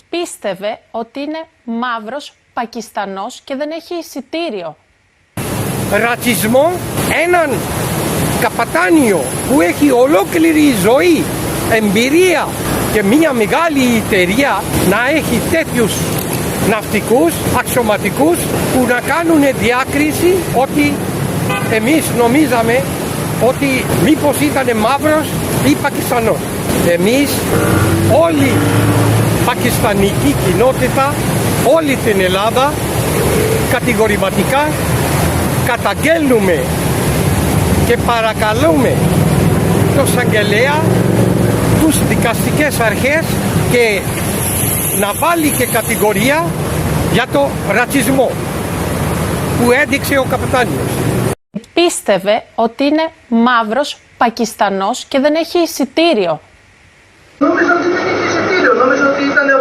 Πίστευε ότι είναι μαύρος Πακιστανός και δεν έχει εισιτήριο. Ρατσισμό, έναν καπετάνιο που έχει ολόκληρη ζωή, εμπειρία και μια μεγάλη εταιρεία να έχει τέτοιους ναυτικούς, αξιωματικούς που να κάνουν διάκριση ότι εμείς νομίζαμε ότι μήπως ήταν μαύρος ή Πακιστανός. Εμείς όλη πακιστανική κοινότητα, όλη την Ελλάδα κατηγορηματικά καταγγέλνουμε και παρακαλούμε τον εισαγγελέα, τους δικαστικές αρχές και να βάλει και κατηγορία για το ρατσισμό που έδειξε ο καπετάνιος. Πίστευε ότι είναι μαύρος Πακιστανός και δεν έχει εισιτήριο.